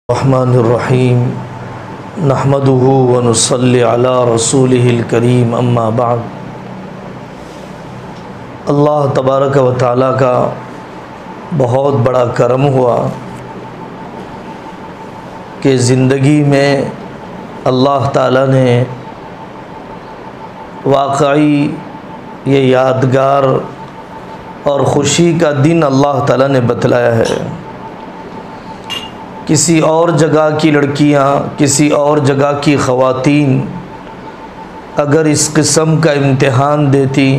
الرحمن الرحیم نحمده ونصلی علی رسولہ الکریم اما بعد۔ اللہ تبارک و تعالیٰ کا بہت بڑا کرم ہوا کہ زندگی میں اللہ تعالیٰ نے واقعی یہ یادگار اور خوشی کا دن اللہ تعالیٰ نے بتلایا ہے۔ کسی اور جگہ کی لڑکیاں، کسی اور جگہ کی خواتین اگر اس قسم کا امتحان دیتی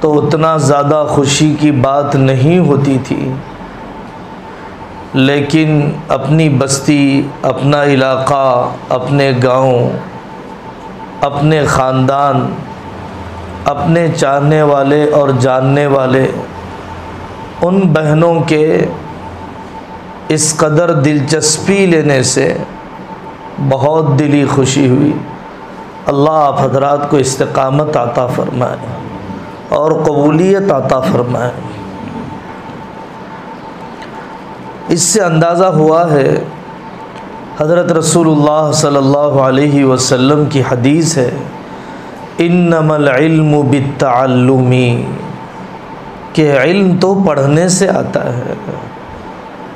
تو اتنا زیادہ خوشی کی بات نہیں ہوتی تھی، لیکن اپنی بستی، اپنا علاقہ، اپنے گاؤں، اپنے خاندان، اپنے چاہنے والے اور جاننے والے ان بہنوں کے اس قدر دلچسپی لینے سے بہت دلی خوشی ہوئی۔ اللہ آپ حضرات کو استقامت عطا فرمائے اور قبولیت عطا فرمائے۔ اس سے اندازہ ہوا ہے، حضرت رسول اللہ صلی اللہ علیہ وسلم کی حدیث ہے، انما العلم بالتعلم، کہ علم تو پڑھنے سے آتا ہے،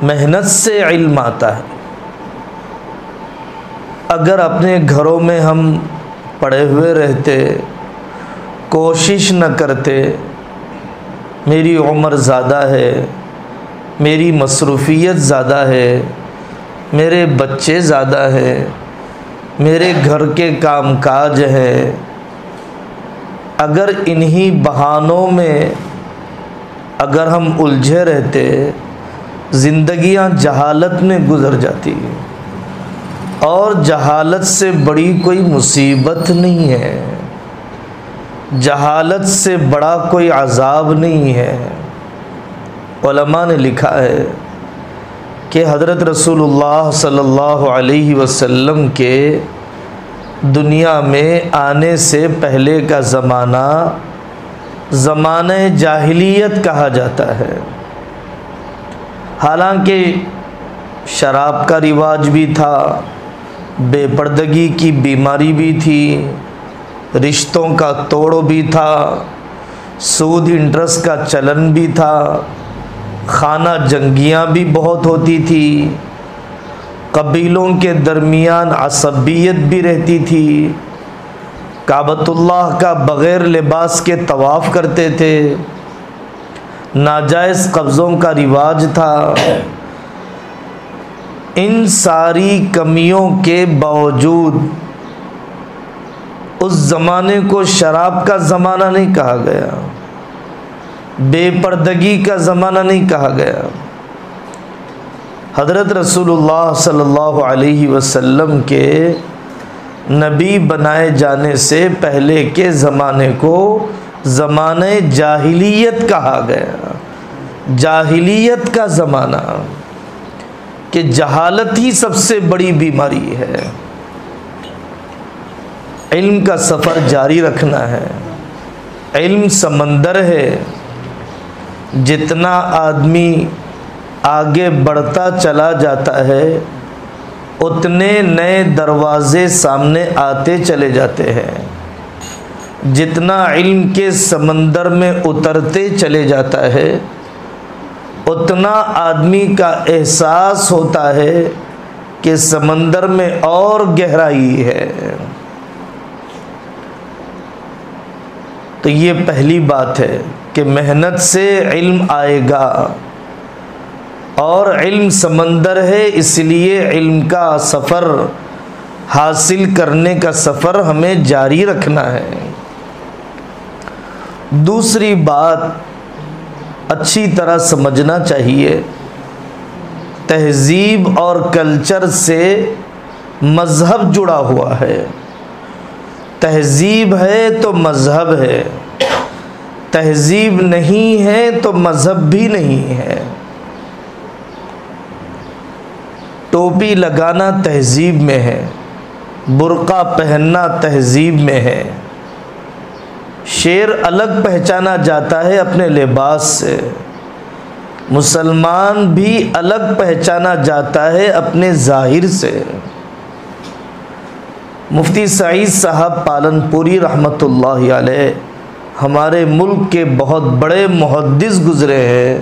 محنت سے علم آتا ہے۔ اگر اپنے گھروں میں ہم پڑے ہوئے رہتے، کوشش نہ کرتے، میری عمر زیادہ ہے، میری مصروفیت زیادہ ہے، میرے بچے زیادہ ہیں، میرے گھر کے کام کاج ہیں، اگر انہی بہانوں میں اگر ہم الجھے رہتے، زندگیاں جہالت میں گزر جاتی، اور جہالت سے بڑی کوئی مصیبت نہیں ہے، جہالت سے بڑا کوئی عذاب نہیں ہے۔ علماء نے لکھا ہے کہ حضرت رسول اللہ صلی اللہ علیہ وسلم کے دنیا میں آنے سے پہلے کا زمانہ زمانہ جاہلیت کہا جاتا ہے۔ حالانکہ شراب کا رواج بھی تھا، بے پردگی کی بیماری بھی تھی، رشتوں کا توڑ بھی تھا، سود انٹرسٹ کا چلن بھی تھا، خانہ جنگیاں بھی بہت ہوتی تھی، قبیلوں کے درمیان عصبیت بھی رہتی تھی، کعبۃ اللہ کا بغیر لباس کے طواف کرتے تھے، ناجائز قبضوں کا رواج تھا۔ ان ساری کمیوں کے باوجود اس زمانے کو شراب کا زمانہ نہیں کہا گیا، بے پردگی کا زمانہ نہیں کہا گیا۔ حضرت رسول اللہ صلی اللہ علیہ وسلم کے نبی بنائے جانے سے پہلے کے زمانے کو زمانہ جاہلیت کہا گیا، جاہلیت کا زمانہ، کہ جہالت ہی سب سے بڑی بیماری ہے۔ علم کا سفر جاری رکھنا ہے، علم سمندر ہے، جتنا آدمی آگے بڑھتا چلا جاتا ہے اتنے نئے دروازے سامنے آتے چلے جاتے ہیں، جتنا علم کے سمندر میں اترتے چلے جاتا ہے اتنا آدمی کا احساس ہوتا ہے کہ سمندر میں اور گہرائی ہے۔ تو یہ پہلی بات ہے کہ محنت سے علم آئے گا، اور علم سمندر ہے، اس لیے علم کا سفر، حاصل کرنے کا سفر ہمیں جاری رکھنا ہے۔ دوسری بات اچھی طرح سمجھنا چاہیے، تہذیب اور کلچر سے مذہب جڑا ہوا ہے۔ تہذیب ہے تو مذہب ہے، تہذیب نہیں ہے تو مذہب بھی نہیں ہے۔ ٹوپی لگانا تہذیب میں ہے، برقع پہننا تہذیب میں ہے، شیر الگ پہچانا جاتا ہے اپنے لباس سے، مسلمان بھی الگ پہچانا جاتا ہے اپنے ظاہر سے۔ مفتی سعید صاحب پالن پوری رحمۃ اللہ علیہ ہمارے ملک کے بہت بڑے محدث گزرے ہیں،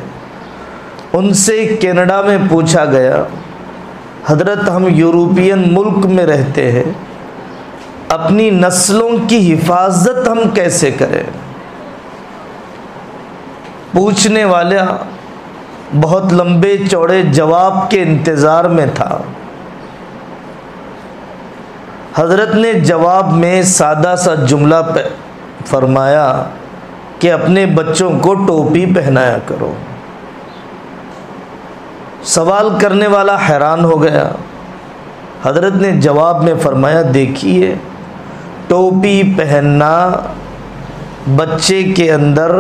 ان سے کینیڈا میں پوچھا گیا، حضرت ہم یورپین ملک میں رہتے ہیں، اپنی نسلوں کی حفاظت ہم کیسے کریں؟ پوچھنے والا بہت لمبے چوڑے جواب کے انتظار میں تھا۔ حضرت نے جواب میں سادہ سا جملہ فرمایا کہ اپنے بچوں کو ٹوپی پہنایا کرو۔ سوال کرنے والا حیران ہو گیا۔ حضرت نے جواب میں فرمایا، دیکھیے ٹوپی پہننا بچے کے اندر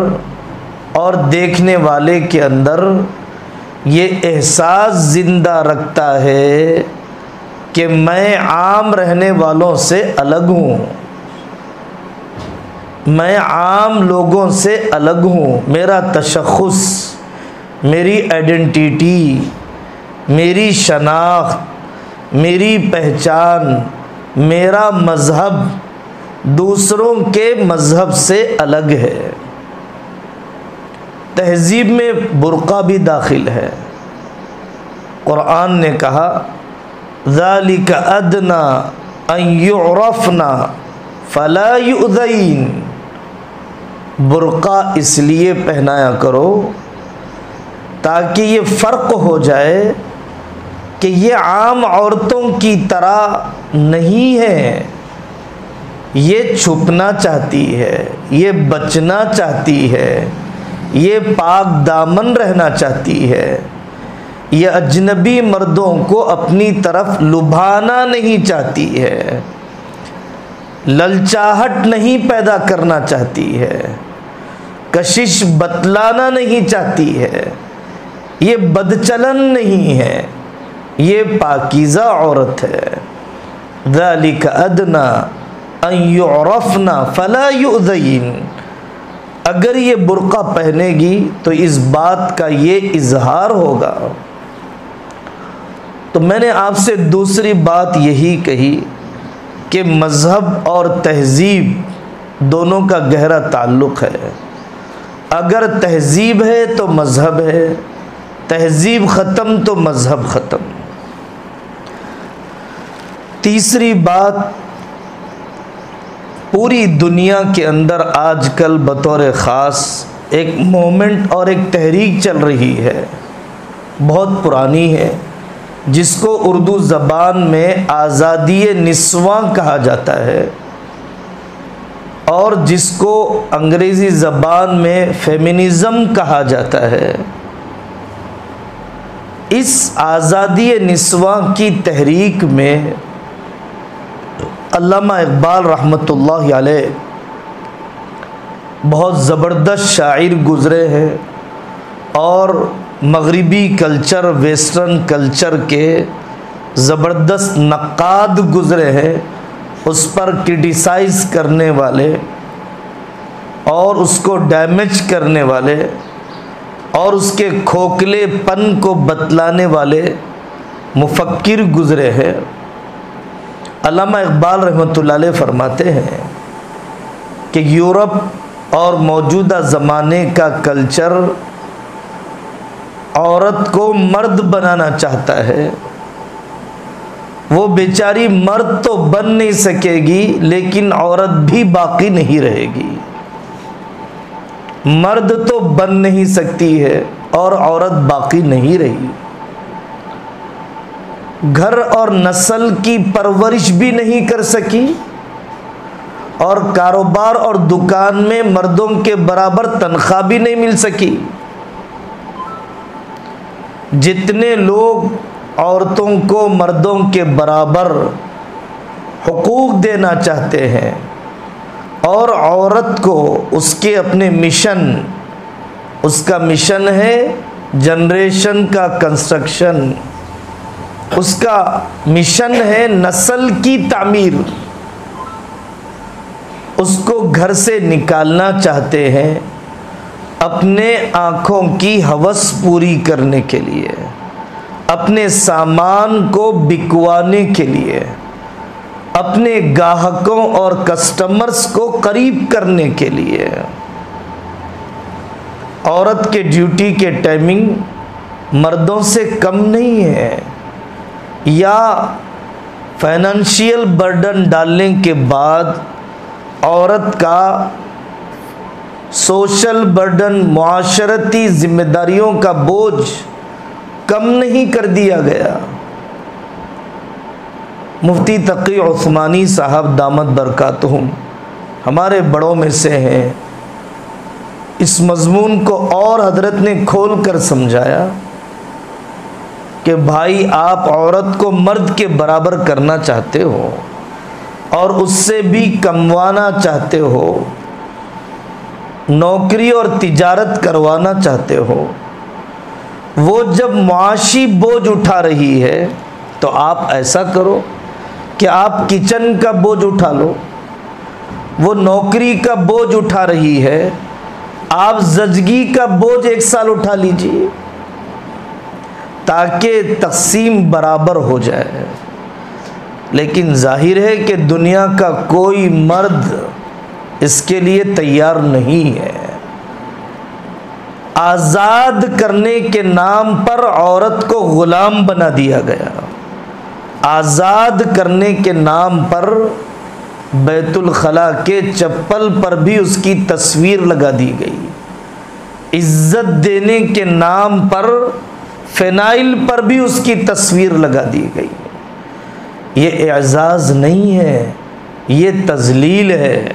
اور دیکھنے والے کے اندر یہ احساس زندہ رکھتا ہے کہ میں عام رہنے والوں سے الگ ہوں، میں عام لوگوں سے الگ ہوں، میرا تشخص، میری آئیڈینٹی، میری شناخت، میری پہچان، میرا مذہب دوسروں کے مذہب سے الگ ہے۔ تہذیب میں برقع بھی داخل ہے۔ قرآن نے کہا ذَلِكَ أَدْنَىٰ أَن يُعْرَفْنَا فَلَا يُؤْذَيْنَ، برقع اس لیے پہنایا کرو تاکہ یہ فرق ہو جائے کہ یہ عام عورتوں کی طرح نہیں ہے، یہ چھپنا چاہتی ہے، یہ بچنا چاہتی ہے، یہ پاک دامن رہنا چاہتی ہے، یہ اجنبی مردوں کو اپنی طرف لبھانا نہیں چاہتی ہے، للچاہٹ نہیں پیدا کرنا چاہتی ہے، کشش بتلانا نہیں چاہتی ہے، یہ بدچلن نہیں ہے، یہ پاکیزہ عورت ہے۔ ذَلِكَ أَدْنَىٰ أَن يُعْرَفْنَا فَلَا يُؤْذَيْنَ، اگر یہ برقع پہنے گی تو اس بات کا یہ اظہار ہوگا۔ تو میں نے آپ سے دوسری بات یہی کہی کہ مذہب اور تہذیب دونوں کا گہرا تعلق ہے۔ اگر تہذیب ہے تو مذہب ہے، تہذیب ختم تو مذہب ختم۔ تیسری بات، پوری دنیا کے اندر آج کل بطور خاص ایک مومنٹ اور ایک تحریک چل رہی ہے، بہت پرانی ہے، جس کو اردو زبان میں آزادی نسواں کہا جاتا ہے اور جس کو انگریزی زبان میں فیمنزم کہا جاتا ہے۔ اس آزادی نسواں کی تحریک میں علامہ اقبال رحمۃ اللہ علیہ بہت زبردست شاعر گزرے ہیں اور مغربی کلچر، ویسٹرن کلچر کے زبردست نقاد گزرے ہیں، اس پر کرٹیسائز کرنے والے اور اس کو ڈیمیج کرنے والے اور اس کے کھوکھلے پن کو بتلانے والے مفکر گزرے ہیں۔ علامہ اقبال رحمۃ اللہ علیہ فرماتے ہیں کہ یورپ اور موجودہ زمانے کا کلچر عورت کو مرد بنانا چاہتا ہے، وہ بیچاری مرد تو بن نہیں سکے گی لیکن عورت بھی باقی نہیں رہے گی۔ مرد تو بن نہیں سکتی ہے اور عورت باقی نہیں رہی، گھر اور نسل کی پرورش بھی نہیں کر سکی اور کاروبار اور دکان میں مردوں کے برابر تنخواہ بھی نہیں مل سکی۔ جتنے لوگ عورتوں کو مردوں کے برابر حقوق دینا چاہتے ہیں اور عورت کو اس کے اپنے مشن، اس کا مشن ہے جنریشن کا کنسٹرکشن، اس کا مشن ہے نسل کی تعمیر، اس کو گھر سے نکالنا چاہتے ہیں اپنے آنکھوں کی ہوس پوری کرنے کے لیے، اپنے سامان کو بکوانے کے لیے، اپنے گاہکوں اور کسٹمرز کو قریب کرنے کے لیے۔ عورت کے ڈیوٹی کے ٹائمنگ مردوں سے کم نہیں ہے، یا فائنانشیل برڈن ڈالنے کے بعد عورت کا سوشل برڈن، معاشرتی ذمہ داریوں کا بوجھ کم نہیں کر دیا گیا۔ مفتی تقی عثمانی صاحب دامت برکاتہم ہمارے بڑوں میں سے ہیں، اس مضمون کو اور حضرت نے کھول کر سمجھایا کہ بھائی آپ عورت کو مرد کے برابر کرنا چاہتے ہو اور اس سے بھی کموانا چاہتے ہو، نوکری اور تجارت کروانا چاہتے ہو، وہ جب معاشی بوجھ اٹھا رہی ہے تو آپ ایسا کرو کہ آپ کچن کا بوجھ اٹھا لو۔ وہ نوکری کا بوجھ اٹھا رہی ہے، آپ زچگی کا بوجھ 1 سال اٹھا لیجیے تاکہ تقسیم برابر ہو جائے۔ لیکن ظاہر ہے کہ دنیا کا کوئی مرد اس کے لیے تیار نہیں ہے۔ آزاد کرنے کے نام پر عورت کو غلام بنا دیا گیا، آزاد کرنے کے نام پر بیت الخلا کے چپل پر بھی اس کی تصویر لگا دی گئی، عزت دینے کے نام پر فینائل پر بھی اس کی تصویر لگا دی گئی۔ یہ اعزاز نہیں ہے، یہ تذلیل ہے،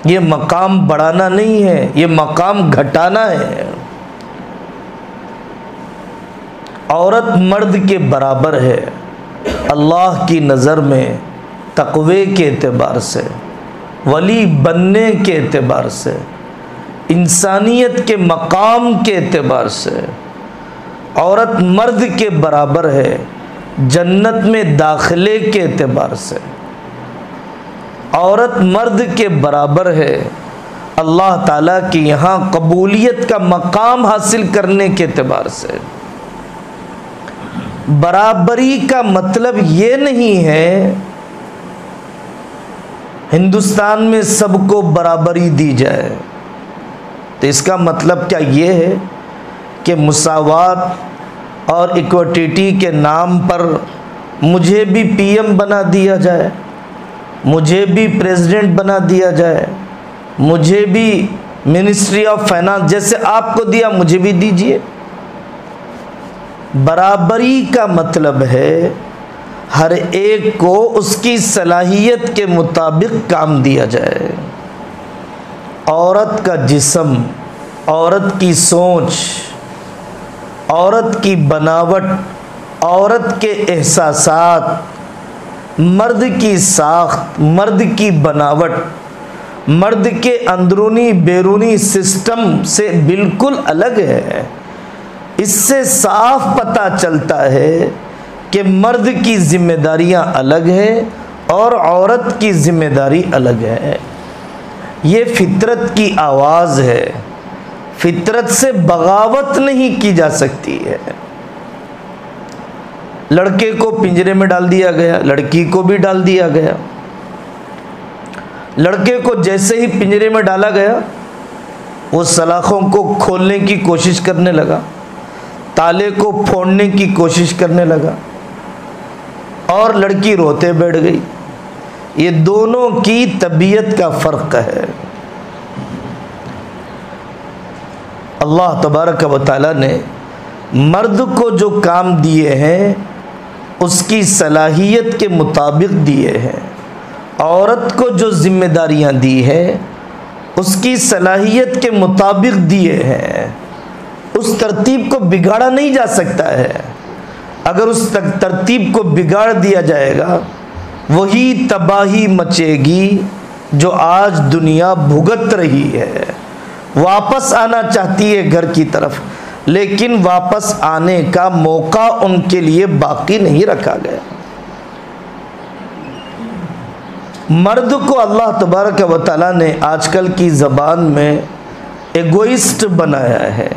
یہ مقام بڑھانا نہیں ہے، یہ مقام گھٹانا ہے۔ عورت مرد کے برابر ہے اللہ کی نظر میں، تقوی کے اعتبار سے، ولی بننے کے اعتبار سے، انسانیت کے مقام کے اعتبار سے عورت مرد کے برابر ہے، جنت میں داخلے کے اعتبار سے عورت مرد کے برابر ہے، اللہ تعالیٰ کی یہاں قبولیت کا مقام حاصل کرنے کے اعتبار سے۔ برابری کا مطلب یہ نہیں ہے ہندوستان میں سب کو برابری دی جائے، تو اس کا مطلب کیا یہ ہے کہ مساوات اور ایکوٹیٹی کے نام پر مجھے بھی پی ایم بنا دیا جائے، مجھے بھی پریزیڈنٹ بنا دیا جائے، مجھے بھی منسٹری آف فائنانس جیسے آپ کو دیا مجھے بھی دیجیے؟ برابری کا مطلب ہے ہر ایک کو اس کی صلاحیت کے مطابق کام دیا جائے۔ عورت کا جسم، عورت کی سوچ، عورت کی بناوٹ، عورت کے احساسات، مرد کی ساخت، مرد کی بناوٹ، مرد کے اندرونی بیرونی سسٹم سے بالکل الگ ہے۔ اس سے صاف پتہ چلتا ہے کہ مرد کی ذمہ داریاں الگ ہیں اور عورت کی ذمہ داری الگ ہے۔ یہ فطرت کی آواز ہے، فطرت سے بغاوت نہیں کی جا سکتی ہے۔ لڑکے کو پنجرے میں ڈال دیا گیا، لڑکی کو بھی ڈال دیا گیا۔ لڑکے کو جیسے ہی پنجرے میں ڈالا گیا وہ سلاخوں کو کھولنے کی کوشش کرنے لگا، تالے کو پھوڑنے کی کوشش کرنے لگا، اور لڑکی روتے بیٹھ گئی۔ یہ دونوں کی طبیعت کا فرق ہے۔ اللہ تبارک و تعالیٰ نے مرد کو جو کام دیے ہیں اس کی صلاحیت کے مطابق دیے ہیں، عورت کو جو ذمہ داریاں دی ہیں اس کی صلاحیت کے مطابق دیے ہیں۔ اس ترتیب کو بگاڑا نہیں جا سکتا ہے۔ اگر اس ترتیب کو بگاڑ دیا جائے گا وہی تباہی مچے گی جو آج دنیا بھگت رہی ہے۔ واپس آنا چاہتی ہے گھر کی طرف، لیکن واپس آنے کا موقع ان کے لیے باقی نہیں رکھا گیا۔ مرد کو اللہ تبارک و تعالیٰ نے آج کل کی زبان میں ایگوئسٹ بنایا ہے،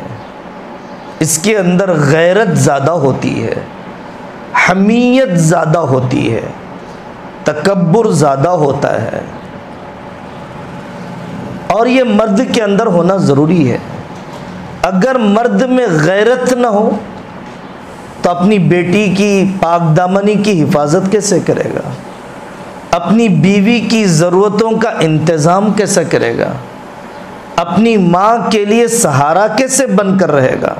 اس کے اندر غیرت زیادہ ہوتی ہے، حمیت زیادہ ہوتی ہے، تکبر زیادہ ہوتا ہے، اور یہ مرد کے اندر ہونا ضروری ہے۔ اگر مرد میں غیرت نہ ہو تو اپنی بیٹی کی پاک دامنی کی حفاظت کیسے کرے گا؟ اپنی بیوی کی ضرورتوں کا انتظام کیسے کرے گا؟ اپنی ماں کے لیے سہارا کیسے بن کر رہے گا؟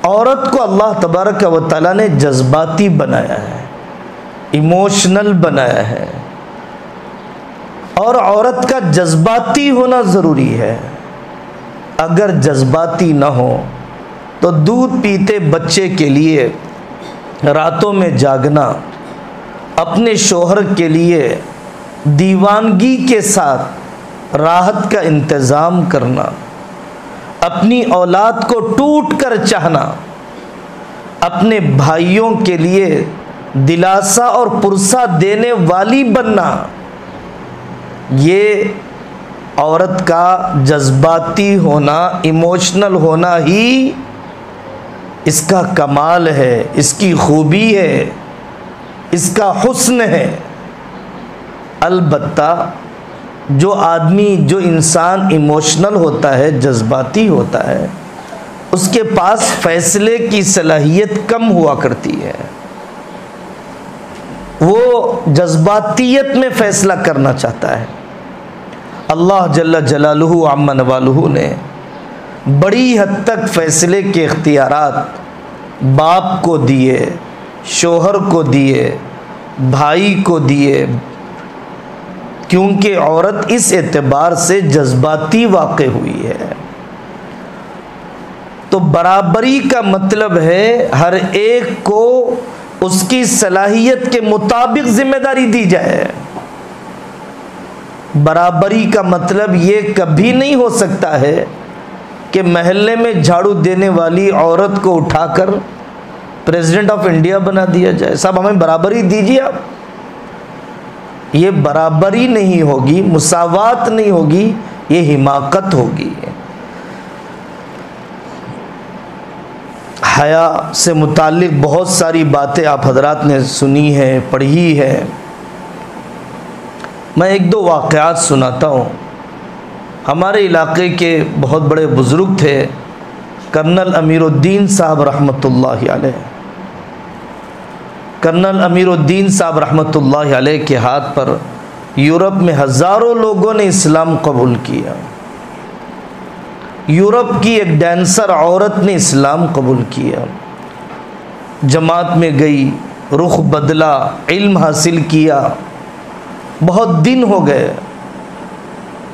عورت کو اللہ تبارک و تعالیٰ نے جذباتی بنایا ہے، ایموشنل بنایا ہے، اور عورت کا جذباتی ہونا ضروری ہے۔ اگر جذباتی نہ ہو تو دودھ پیتے بچے کے لیے راتوں میں جاگنا، اپنے شوہر کے لیے دیوانگی کے ساتھ راحت کا انتظام کرنا، اپنی اولاد کو ٹوٹ کر چاہنا، اپنے بھائیوں کے لیے دلاسا اور پرسہ دینے والی بننا، یہ عورت کا جذباتی ہونا، ایموشنل ہونا ہی اس کا کمال ہے، اس کی خوبی ہے، اس کا حسن ہے۔ البتہ جو آدمی، جو انسان ایموشنل ہوتا ہے، جذباتی ہوتا ہے، اس کے پاس فیصلے کی صلاحیت کم ہوا کرتی ہے، وہ جذباتیت میں فیصلہ کرنا چاہتا ہے۔ اللہ جل جلالہ عم نوالہ نے بڑی حد تک فیصلے کے اختیارات باپ کو دیے، شوہر کو دیے، بھائی کو دیے، کیونکہ عورت اس اعتبار سے جذباتی واقع ہوئی ہے۔ تو برابری کا مطلب ہے ہر ایک کو اس کی صلاحیت کے مطابق ذمہ داری دی جائے۔ برابری کا مطلب یہ کبھی نہیں ہو سکتا ہے کہ محلے میں جھاڑو دینے والی عورت کو اٹھا کر پریزیڈنٹ آف انڈیا بنا دیا جائے، صاحب ہمیں برابری دیجیے آپ۔ یہ برابری نہیں ہوگی، مساوات نہیں ہوگی، یہ حماقت ہوگی۔ حیا سے متعلق بہت ساری باتیں آپ حضرات نے سنی ہیں، پڑھی ہے۔ میں ایک دو واقعات سناتا ہوں۔ ہمارے علاقے کے بہت بڑے بزرگ تھے، کرنل امیر الدین صاحب رحمۃ اللہ علیہ۔ کرنل امیر الدین صاحب رحمۃ اللہ علیہ کے ہاتھ پر یورپ میں ہزاروں لوگوں نے اسلام قبول کیا۔ یورپ کی ایک ڈانسر عورت نے اسلام قبول کیا، جماعت میں گئی، رخ بدلا، علم حاصل کیا، بہت دن ہو گئے۔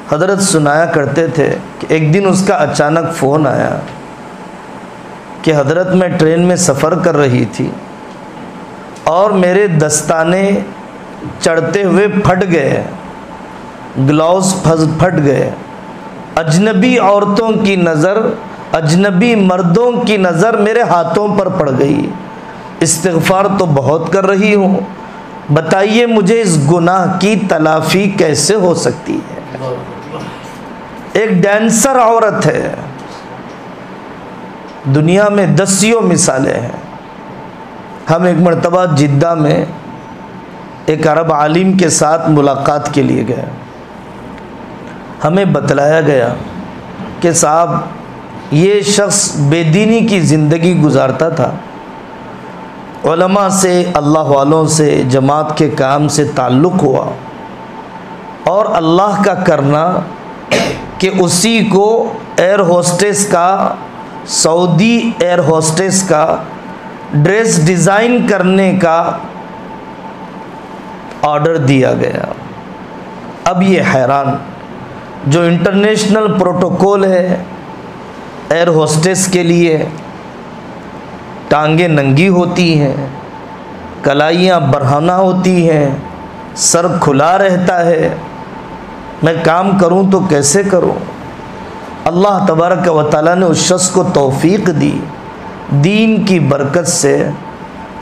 حضرت سنایا کرتے تھے کہ ایک دن اس کا اچانک فون آیا کہ حضرت میں ٹرین میں سفر کر رہی تھی اور میرے دستانے چڑھتے ہوئے پھٹ گئے، گلاؤز پھٹ گئے، اجنبی عورتوں کی نظر، اجنبی مردوں کی نظر میرے ہاتھوں پر پڑ گئی، استغفار تو بہت کر رہی ہوں، بتائیے مجھے اس گناہ کی تلافی کیسے ہو سکتی ہے؟ ایک ڈانسر عورت ہے، دنیا میں دسیوں مثالیں ہیں۔ ہم ایک مرتبہ جدہ میں ایک عرب عالم کے ساتھ ملاقات کے لیے گئے۔ ہمیں بتلایا گیا کہ صاحب یہ شخص بے دینی کی زندگی گزارتا تھا، علماء سے، اللہ والوں سے، جماعت کے کام سے تعلق ہوا، اور اللہ کا کرنا کہ اسی کو ایئر ہوسٹس کا، سعودی ایئر ہوسٹس کا ڈریس ڈیزائن کرنے کا آرڈر دیا گیا۔ اب یہ حیران، جو انٹرنیشنل پروٹوکول ہے ایئر ہوسٹس کے لیے، ٹانگیں ننگی ہوتی ہیں، کلائیاں برہنہ ہوتی ہیں، سر کھلا رہتا ہے، میں کام کروں تو کیسے کروں؟ اللہ تبارک و تعالیٰ نے اس شخص کو توفیق دی دین کی برکت سے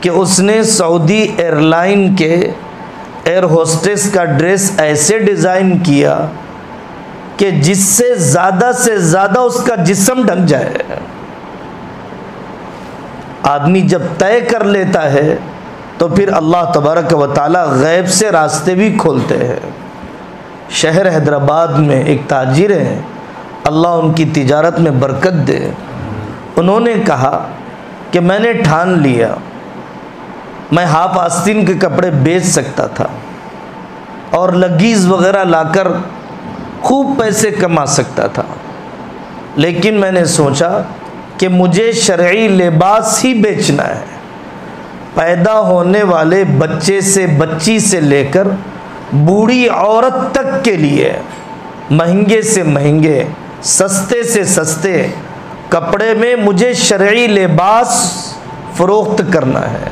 کہ اس نے سعودی ایئر لائن کے ایئر ہوسٹس کا ڈریس ایسے ڈیزائن کیا کہ جس سے زیادہ اس کا جسم ڈھک جائے۔ آدمی جب طے کر لیتا ہے تو پھر اللہ تبارک و تعالی غیب سے راستے بھی کھولتے ہیں۔ شہر حیدرآباد میں ایک تاجر ہیں، اللہ ان کی تجارت میں برکت دے، انہوں نے کہا کہ میں نے ٹھان لیا میں ہاف آستین کے کپڑے بیچ سکتا تھا اور لگیز وغیرہ لا کر خوب پیسے کما سکتا تھا، لیکن میں نے سوچا کہ مجھے شرعی لباس ہی بیچنا ہے۔ پیدا ہونے والے بچے سے بچی سے لے کر بوڑھی عورت تک کے لیے مہنگے سے مہنگے، سستے سے سستے کپڑے میں مجھے شرعی لباس فروخت کرنا ہے۔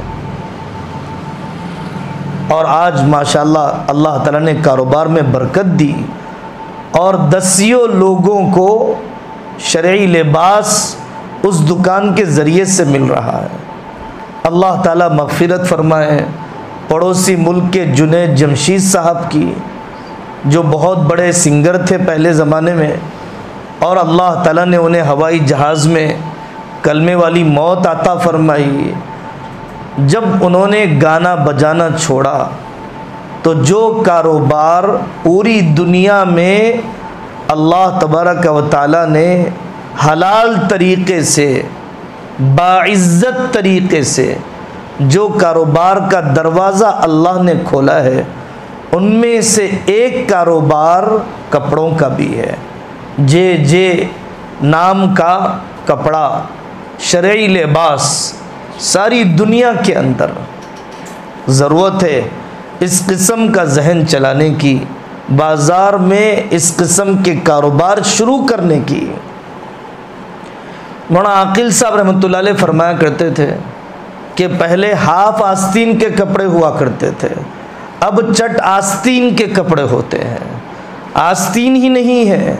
اور آج ماشاءاللہ اللہ تعالیٰ نے کاروبار میں برکت دی اور دسیوں لوگوں کو شرعی لباس اس دکان کے ذریعے سے مل رہا ہے۔ اللہ تعالیٰ مغفرت فرمائے پڑوسی ملک کے جنید جمشید صاحب کی، جو بہت بڑے سنگر تھے پہلے زمانے میں، اور اللہ تعالیٰ نے انہیں ہوائی جہاز میں کلمے والی موت عطا فرمائی۔ جب انہوں نے گانا بجانا چھوڑا تو جو کاروبار پوری دنیا میں اللہ تبارک و تعالیٰ نے حلال طریقے سے، باعزت طریقے سے جو کاروبار کا دروازہ اللہ نے کھولا ہے، ان میں سے ایک کاروبار کپڑوں کا بھی ہے۔ جے نام کا کپڑا، شرعی لباس ساری دنیا کے اندر ضرورت ہے اس قسم کا ذہن چلانے کی، بازار میں اس قسم کے کاروبار شروع کرنے کی۔ مولانا عاقل صاحب رحمۃ اللہ علیہ فرمایا کرتے تھے کہ پہلے ہاف آستین کے کپڑے ہوا کرتے تھے، اب چٹ آستین کے کپڑے ہوتے ہیں، آستین ہی نہیں ہے۔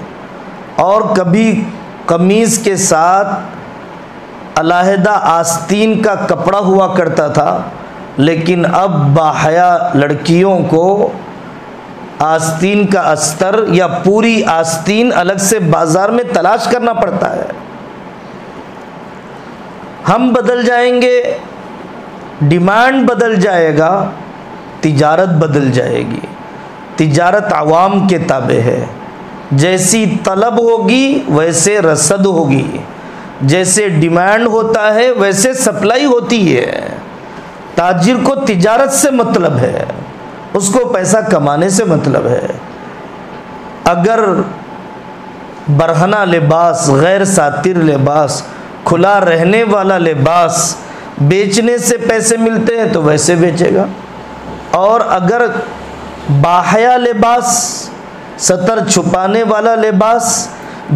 اور کبھی قمیض کے ساتھ علیحدہ آستین کا کپڑا ہوا کرتا تھا، لیکن اب باحیا لڑکیوں کو آستین کا استر یا پوری آستین الگ سے بازار میں تلاش کرنا پڑتا ہے۔ ہم بدل جائیں گے، ڈیمانڈ بدل جائے گا، تجارت بدل جائے گی۔ تجارت عوام کے تابع ہے، جیسی طلب ہوگی ویسے رسد ہوگی، جیسے ڈیمانڈ ہوتا ہے ویسے سپلائی ہوتی ہے۔ تاجر کو تجارت سے مطلب ہے، اس کو پیسہ کمانے سے مطلب ہے۔ اگر برہنہ لباس، غیر ساتر لباس، کھلا رہنے والا لباس بیچنے سے پیسے ملتے ہیں تو ویسے بیچے گا، اور اگر باحیا لباس، ستر چھپانے والا لباس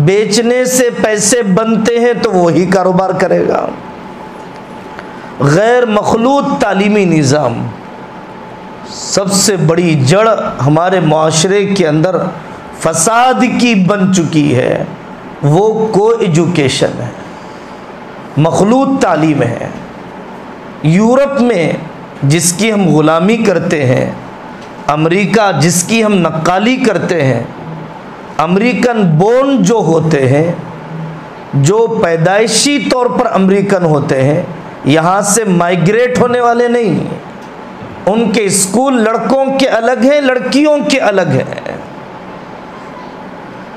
بیچنے سے پیسے بنتے ہیں تو وہی کاروبار کرے گا۔ غیر مخلوط تعلیمی نظام سب سے بڑی جڑ ہمارے معاشرے کے اندر فساد کی بن چکی ہے، وہ کو ایجوکیشن ہے، مخلوط تعلیم ہے۔ یورپ میں جس کی ہم غلامی کرتے ہیں، امریکہ جس کی ہم نقالی کرتے ہیں، امریکن بورن جو ہوتے ہیں، جو پیدائشی طور پر امریکن ہوتے ہیں، یہاں سے مائیگریٹ ہونے والے نہیں، ان کے اسکول لڑکوں کے الگ ہیں، لڑکیوں کے الگ ہیں۔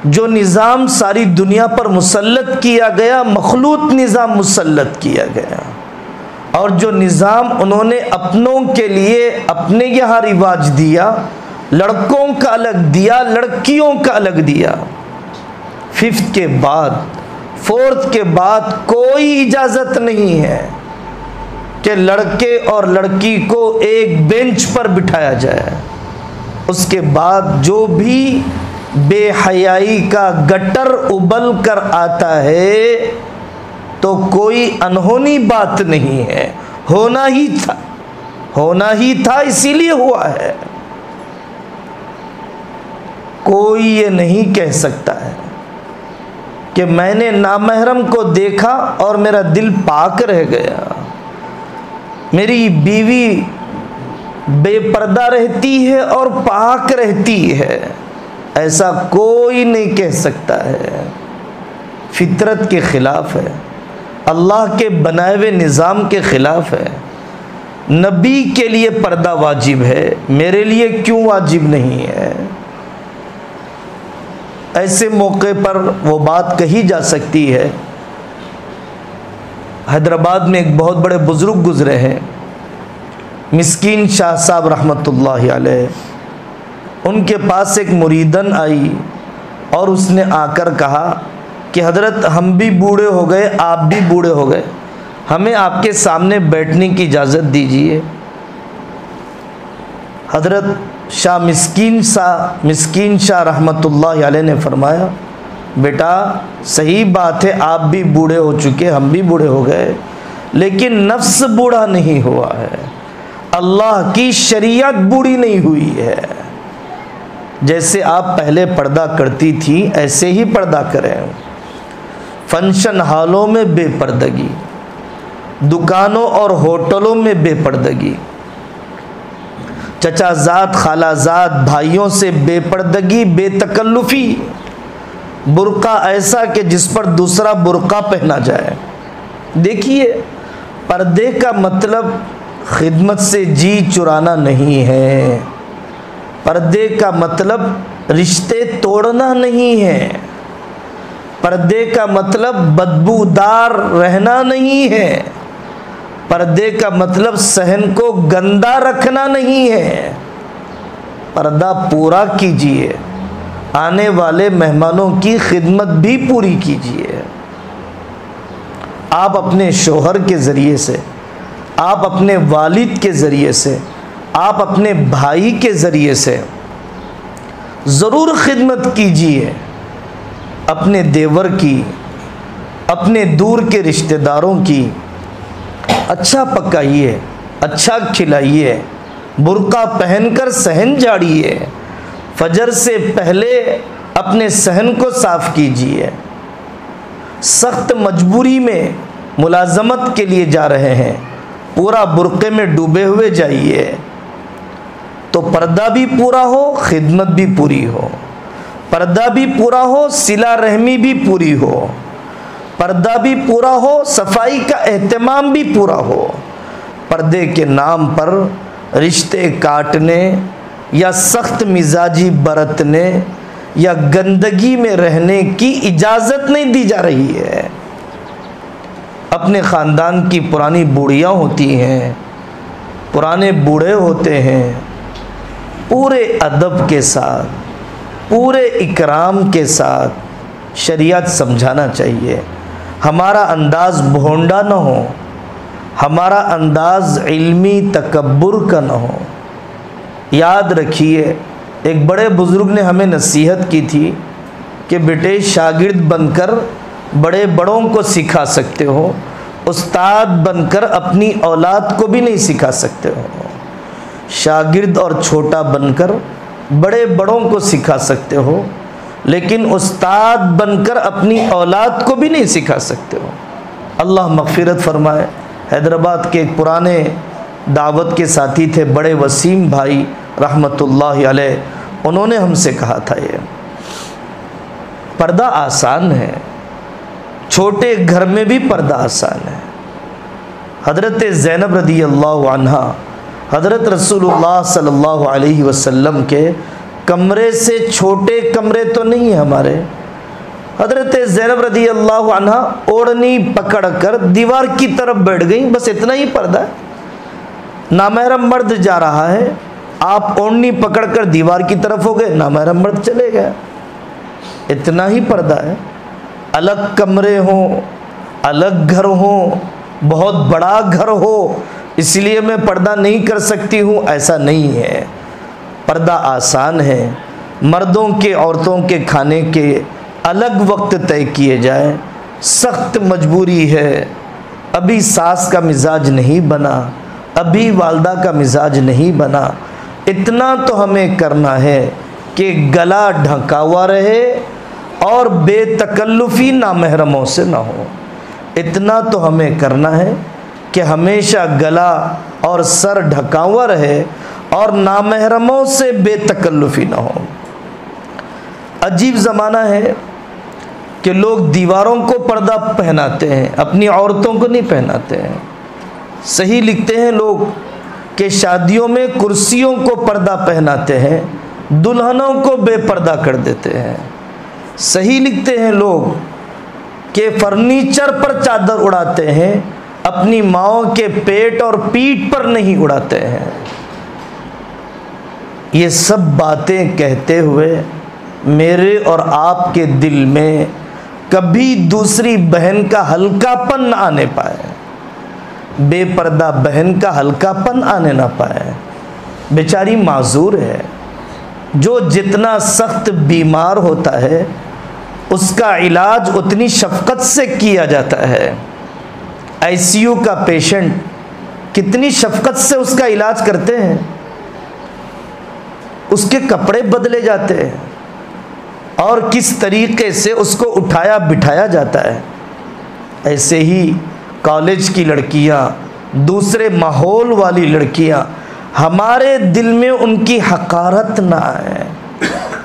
جو نظام ساری دنیا پر مسلط کیا گیا، مخلوط نظام مسلط کیا گیا، اور جو نظام انہوں نے اپنوں کے لیے اپنے یہاں رواج دیا، لڑکوں کا الگ دیا، لڑکیوں کا الگ دیا۔ 5th کے بعد، 4th کے بعد کوئی اجازت نہیں ہے کہ لڑکے اور لڑکی کو ایک بینچ پر بٹھایا جائے۔ اس کے بعد جو بھی بے حیائی کا گٹر ابل کر آتا ہے تو کوئی انہونی بات نہیں ہے، ہونا ہی تھا اسی لیے ہوا ہے۔ کوئی یہ نہیں کہہ سکتا ہے کہ میں نے نامحرم کو دیکھا اور میرا دل پاک رہ گیا، میری بیوی بے پردہ رہتی ہے اور پاک رہتی ہے، ایسا کوئی نہیں کہہ سکتا ہے، فطرت کے خلاف ہے، اللہ کے بنائے ہوئے نظام کے خلاف ہے۔ نبی کے لیے پردہ واجب ہے، میرے لیے کیوں واجب نہیں ہے؟ ایسے موقع پر وہ بات کہی جا سکتی ہے۔ حیدرآباد میں ایک بہت بڑے بزرگ گزرے ہیں، مسکین شاہ صاحب رحمۃ اللہ علیہ۔ ان کے پاس ایک مریدن آئی اور اس نے آ کر کہا کہ حضرت ہم بھی بوڑھے ہو گئے، آپ بھی بوڑھے ہو گئے، ہمیں آپ کے سامنے بیٹھنے کی اجازت دیجیے۔ حضرت شاہ مسکین شاہ رحمۃ اللہ علیہ نے فرمایا، بیٹا صحیح بات ہے، آپ بھی بوڑھے ہو چکے، ہم بھی بوڑھے ہو گئے، لیکن نفس بوڑھا نہیں ہوا ہے، اللہ کی شریعت بوڑھی نہیں ہوئی ہے۔ جیسے آپ پہلے پردہ کرتی تھی ایسے ہی پردہ کریں۔ فنکشن ہالوں میں بے پردگی، دکانوں اور ہوٹلوں میں بے پردگی، چچا زاد خالہ زاد بھائیوں سے بے پردگی، بے تکلفی، برقع ایسا کہ جس پر دوسرا برقع پہنا جائے۔ دیکھیے، پردے کا مطلب خدمت سے جی چرانا نہیں ہے، پردے کا مطلب رشتے توڑنا نہیں ہے، پردے کا مطلب بدبودار رہنا نہیں ہے، پردے کا مطلب صحن کو گندا رکھنا نہیں ہے۔ پردہ پورا کیجیے، آنے والے مہمانوں کی خدمت بھی پوری کیجیے۔ آپ اپنے شوہر کے ذریعے سے، آپ اپنے والد کے ذریعے سے، آپ اپنے بھائی کے ذریعے سے ضرور خدمت کیجیے، اپنے دیور کی، اپنے دور کے رشتہ داروں کی۔ اچھا پکائیے، اچھا کھلائیے، برقع پہن کر صحن جھاڑیے، فجر سے پہلے اپنے صحن کو صاف کیجیے۔ سخت مجبوری میں ملازمت کے لیے جا رہے ہیں، پورا برقعے میں ڈوبے ہوئے جائیے تو پردہ بھی پورا ہو، خدمت بھی پوری ہو، پردہ بھی پورا ہو، صلہ رحمی بھی پوری ہو، پردہ بھی پورا ہو، صفائی کا اہتمام بھی پورا ہو۔ پردے کے نام پر رشتے کاٹنے یا سخت مزاجی برتنے یا گندگی میں رہنے کی اجازت نہیں دی جا رہی ہے۔ اپنے خاندان کی پرانی بوڑھیاں ہوتی ہیں، پرانے بوڑھے ہوتے ہیں، پورے ادب کے ساتھ، پورے اکرام کے ساتھ شریعت سمجھانا چاہیے۔ ہمارا انداز بھونڈا نہ ہو، ہمارا انداز علمی تکبر کا نہ ہو۔ یاد رکھیے، ایک بڑے بزرگ نے ہمیں نصیحت کی تھی کہ بیٹے شاگرد بن کر بڑے بڑوں کو سکھا سکتے ہو، استاد بن کر اپنی اولاد کو بھی نہیں سکھا سکتے ہو۔ شاگرد اور چھوٹا بن کر بڑے بڑوں کو سکھا سکتے ہو، لیکن استاد بن کر اپنی اولاد کو بھی نہیں سکھا سکتے ہو۔ اللہ مغفرت فرمائے۔ حیدرآباد کے ایک پرانے دعوت کے ساتھی تھے، بڑے وسیم بھائی رحمۃ اللہ علیہ، انہوں نے ہم سے کہا تھا، یہ پردہ آسان ہے، چھوٹے گھر میں بھی پردہ آسان ہے۔ حضرت زینب رضی اللہ عنہا حضرت رسول اللہ صلی اللہ علیہ وسلم کے کمرے سے چھوٹے کمرے تو نہیں ہیں ہمارے، حضرت زینب رضی اللہ عنہا اوڑھنی پکڑ کر دیوار کی طرف بیٹھ گئیں، بس اتنا ہی پردہ ہے۔ نامحرم مرد جا رہا ہے، آپ اوڑھنی پکڑ کر دیوار کی طرف ہو گئے، نامحرم مرد چلے گئے، اتنا ہی پردہ ہے۔ الگ کمرے ہوں، الگ گھر ہوں، بہت بڑا گھر ہو اس لیے میں پردہ نہیں کر سکتی ہوں، ایسا نہیں ہے۔ پردہ آسان ہے، مردوں کے عورتوں کے کھانے کے الگ وقت طے کیے جائیں۔ سخت مجبوری ہے، ابھی ساس کا مزاج نہیں بنا، ابھی والدہ کا مزاج نہیں بنا، اتنا تو ہمیں کرنا ہے کہ گلا ڈھکا ہوا رہے اور بے تکلفی نامحرموں سے نہ ہو۔ اتنا تو ہمیں کرنا ہے کہ ہمیشہ گلا اور سر ڈھکا ہوا رہے اور نامحرموں سے بے تکلفی نہ ہو۔ عجیب زمانہ ہے کہ لوگ دیواروں کو پردہ پہناتے ہیں، اپنی عورتوں کو نہیں پہناتے ہیں۔ صحیح لکھتے ہیں لوگ کہ شادیوں میں کرسیوں کو پردہ پہناتے ہیں، دلہنوں کو بے پردہ کر دیتے ہیں۔ صحیح لکھتے ہیں لوگ کہ فرنیچر پر چادر اڑاتے ہیں، اپنی ماؤں کے پیٹ اور پیٹھ پر نہیں اڑاتے ہیں۔ یہ سب باتیں کہتے ہوئے میرے اور آپ کے دل میں کبھی دوسری بہن کا ہلکا پن نہ آنے پائے، بے پردہ بہن کا ہلکا پن آنے نہ پائے۔ بیچاری معذور ہے۔ جو جتنا سخت بیمار ہوتا ہے اس کا علاج اتنی شفقت سے کیا جاتا ہے۔ آئی سی یو کا پیشنٹ کتنی شفقت سے اس کا علاج کرتے ہیں، اس کے کپڑے بدلے جاتے ہیں اور کس طریقے سے اس کو اٹھایا بٹھایا جاتا ہے۔ ایسے ہی کالج کی لڑکیاں، دوسرے ماحول والی لڑکیاں، ہمارے دل میں ان کی حقارت نہ آئے۔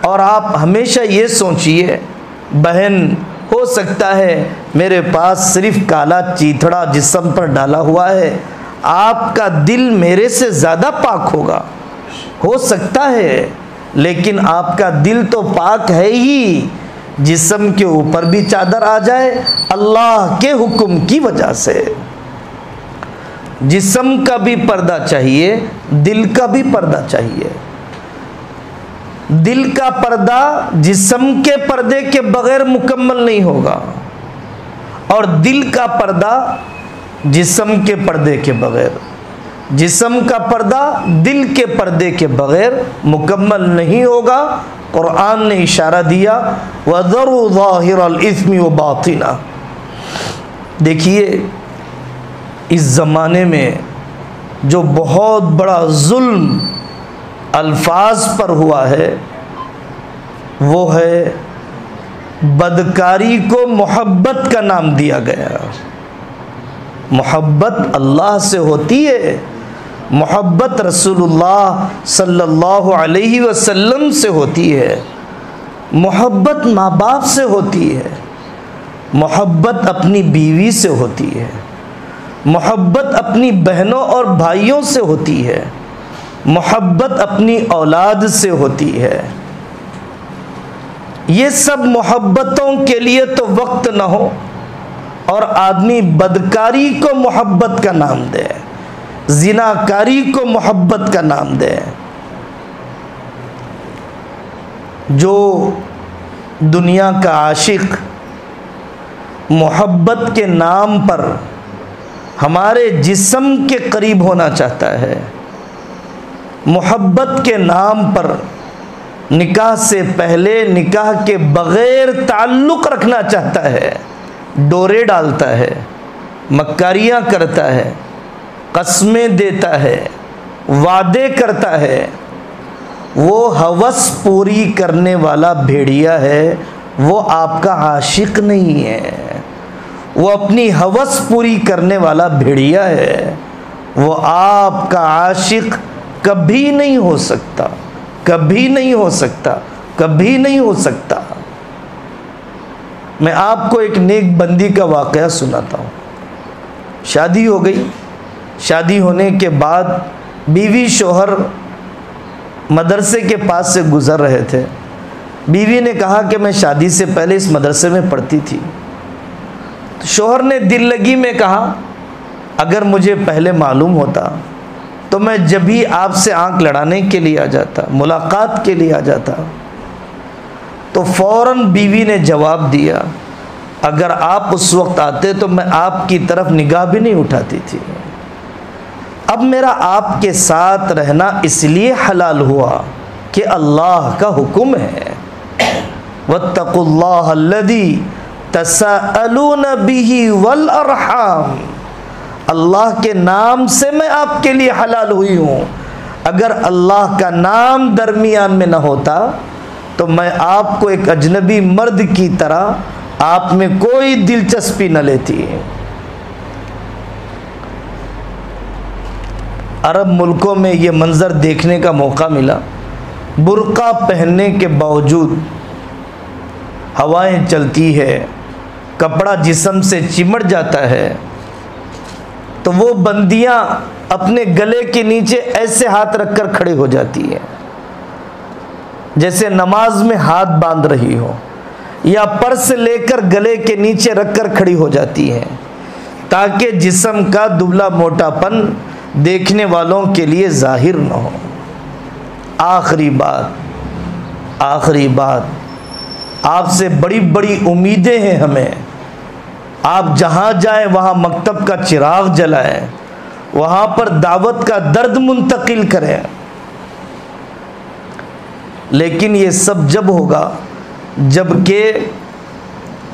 اور آپ ہمیشہ یہ سوچئے، بہن ہو سکتا ہے میرے پاس صرف کالا چیتڑا جسم پر ڈالا ہوا ہے، آپ کا دل میرے سے زیادہ پاک ہوگا، ہو سکتا ہے، لیکن آپ کا دل تو پاک ہے ہی، جسم کے اوپر بھی چادر آ جائے اللہ کے حکم کی وجہ سے۔ جسم کا بھی پردہ چاہیے، دل کا بھی پردہ چاہیے۔ دل کا پردہ جسم کے پردے کے بغیر مکمل نہیں ہوگا، اور دل کا پردہ جسم کے پردے کے بغیر، جسم کا پردہ دل کے پردے کے بغیر مکمل نہیں ہوگا۔ قرآن نے اشارہ دیا وَذَرُوا ظَاهِرَ الْإِثْمِ وَبَاطِنَهُ۔ دیکھیے اس زمانے میں جو بہت بڑا ظلم الفاظ پر ہوا ہے وہ ہے بدکاری کو محبت کا نام دیا گیا۔ محبت اللہ سے ہوتی ہے، محبت رسول اللہ صلی اللہ علیہ وسلم سے ہوتی ہے، محبت ماں باپ سے ہوتی ہے، محبت اپنی بیوی سے ہوتی ہے، محبت اپنی بہنوں اور بھائیوں سے ہوتی ہے، محبت اپنی اولاد سے ہوتی ہے۔ یہ سب محبتوں کے لیے تو وقت نہ ہو اور آدمی بدکاری کو محبت کا نام دے، زناکاری کو محبت کا نام دے۔ جو دنیا کا عاشق محبت کے نام پر ہمارے جسم کے قریب ہونا چاہتا ہے، محبت کے نام پر نکاح سے پہلے نکاح کے بغیر تعلق رکھنا چاہتا ہے، ڈورے ڈالتا ہے، مکاریاں کرتا ہے، قسمیں دیتا ہے، وعدے کرتا ہے، وہ ہوس پوری کرنے والا بھیڑیا ہے، وہ آپ کا عاشق نہیں ہے۔ وہ اپنی ہوس پوری کرنے والا بھیڑیا ہے، وہ آپ کا عاشق کبھی نہیں ہو سکتا، کبھی نہیں ہو سکتا، کبھی نہیں ہو سکتا۔ میں آپ کو ایک نیک بندی کا واقعہ سناتا ہوں۔ شادی ہو گئی، شادی ہونے کے بعد بیوی شوہر مدرسے کے پاس سے گزر رہے تھے۔ بیوی نے کہا کہ میں شادی سے پہلے اس مدرسے میں پڑھتی تھی۔ تو شوہر نے دل لگی میں کہا اگر مجھے پہلے معلوم ہوتا تو میں جب بھی آپ سے آنکھ لڑانے کے لیے آ جاتا، ملاقات کے لیے آ جاتا۔ تو فوراً بیوی نے جواب دیا اگر آپ اس وقت آتے تو میں آپ کی طرف نگاہ بھی نہیں اٹھاتی تھی۔ اب میرا آپ کے ساتھ رہنا اس لیے حلال ہوا کہ اللہ کا حکم ہے، وَاتَّقُوا اللَّهَ الَّذِي تَسَاءَلُونَ بِهِ وَالْأَرْحَامَ۔ اللہ کے نام سے میں آپ کے لیے حلال ہوئی ہوں۔ اگر اللہ کا نام درمیان میں نہ ہوتا تو میں آپ کو ایک اجنبی مرد کی طرح آپ میں کوئی دلچسپی نہ لیتی۔ عرب ملکوں میں یہ منظر دیکھنے کا موقع ملا، برقع پہننے کے باوجود ہوائیں چلتی ہے، کپڑا جسم سے چمٹ جاتا ہے، تو وہ بندیاں اپنے گلے کے نیچے ایسے ہاتھ رکھ کر کھڑے ہو جاتی ہیں جیسے نماز میں ہاتھ باندھ رہی ہو، یا پرس لے کر گلے کے نیچے رکھ کر کھڑی ہو جاتی ہیں تاکہ جسم کا دبلا موٹا پن دیکھنے والوں کے لیے ظاہر نہ ہو۔ آخری بات، آپ سے بڑی بڑی امیدیں ہیں ہمیں۔ آپ جہاں جائیں وہاں مکتب کا چراغ جلائیں، وہاں پر دعوت کا درد منتقل کریں، لیکن یہ سب جب ہوگا جب کہ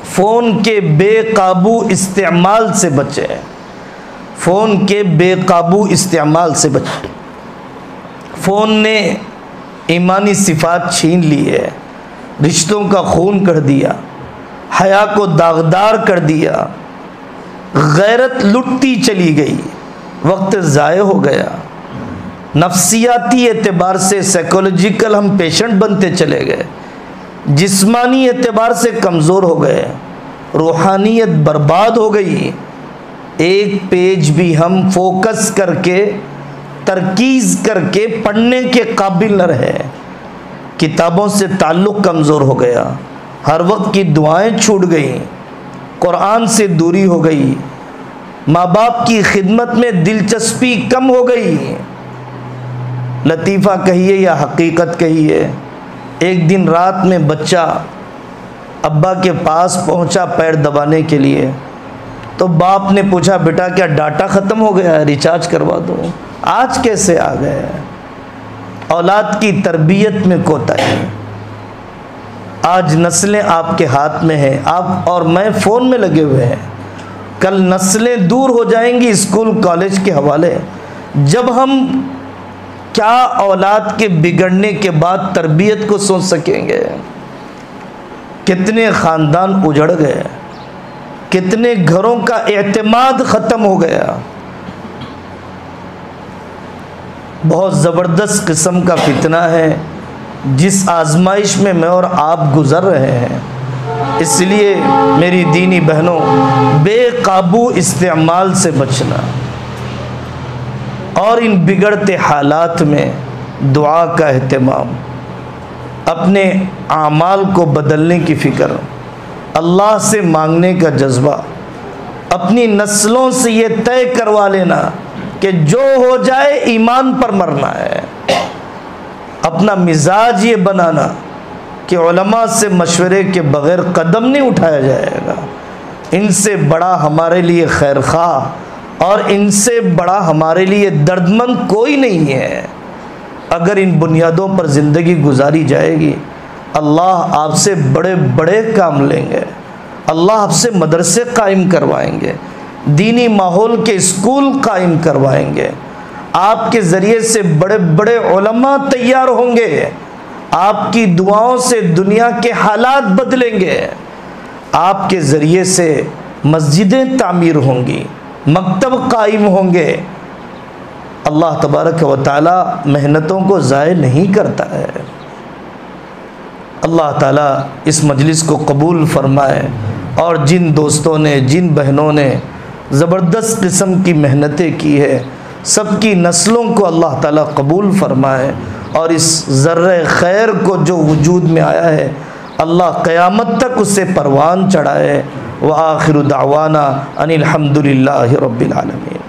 فون کے بے قابو استعمال سے بچیں، فون کے بے قابو استعمال سے بچیں۔ فون نے ایمانی صفات چھین لی ہے، رشتوں کا خون کر دیا، حیا کو داغدار کر دیا، غیرت لٹتی چلی گئی، وقت ضائع ہو گیا، نفسیاتی اعتبار سے سائیکولوجیکل ہم پیشنٹ بنتے چلے گئے، جسمانی اعتبار سے کمزور ہو گئے، روحانیت برباد ہو گئی۔ ایک پیج بھی ہم فوکس کر کے ترکیز کر کے پڑھنے کے قابل نہ رہے، کتابوں سے تعلق کمزور ہو گیا، ہر وقت کی دعائیں چھوٹ گئیں، قرآن سے دوری ہو گئی، ماں باپ کی خدمت میں دلچسپی کم ہو گئی۔ لطیفہ کہیے یا حقیقت کہیے، ایک دن رات میں بچہ ابا کے پاس پہنچا پیر دبانے کے لیے، تو باپ نے پوچھا بیٹا کیا ڈاٹا ختم ہو گیا ہے، ریچارج کروا دو۔ آج کیسے آ گئے؟ اولاد کی تربیت میں کوتاہی۔ آج نسلیں آپ کے ہاتھ میں ہیں، آپ اور میں فون میں لگے ہوئے ہیں، کل نسلیں دور ہو جائیں گی اسکول کالج کے حوالے، جب ہم کیا اولاد کے بگڑنے کے بعد تربیت کو سوچ سکیں گے؟ کتنے خاندان اجڑ گئے، کتنے گھروں کا اعتماد ختم ہو گیا۔ بہت زبردست قسم کا فتنہ ہے جس آزمائش میں میں اور آپ گزر رہے ہیں۔ اس لیے میری دینی بہنوں، بے قابو استعمال سے بچنا اور ان بگڑتے حالات میں دعا کا اہتمام، اپنے اعمال کو بدلنے کی فکر، اللہ سے مانگنے کا جذبہ، اپنی نسلوں سے یہ طے کروا لینا کہ جو ہو جائے ایمان پر مرنا ہے، اپنا مزاج یہ بنانا کہ علماء سے مشورے کے بغیر قدم نہیں اٹھایا جائے گا، ان سے بڑا ہمارے لیے خیر خواہ اور ان سے بڑا ہمارے لیے دردمند کوئی نہیں ہے۔ اگر ان بنیادوں پر زندگی گزاری جائے گی، اللہ آپ سے بڑے بڑے کام لیں گے، اللہ آپ سے مدرسے قائم کروائیں گے، دینی ماحول کے اسکول قائم کروائیں گے، آپ کے ذریعے سے بڑے بڑے علماء تیار ہوں گے، آپ کی دعاؤں سے دنیا کے حالات بدلیں گے، آپ کے ذریعے سے مسجدیں تعمیر ہوں گی، مکتب قائم ہوں گے۔ اللہ تبارک و تعالی محنتوں کو ضائع نہیں کرتا ہے۔ اللہ تعالیٰ اس مجلس کو قبول فرمائے، اور جن دوستوں نے، جن بہنوں نے زبردست قسم کی محنتیں کی ہے، سب کی نسلوں کو اللہ تعالیٰ قبول فرمائے، اور اس ذرہ خیر کو جو وجود میں آیا ہے اللہ قیامت تک اسے پروان چڑھائے۔ وآخر دعوانا ان الحمد للہ رب العالمین۔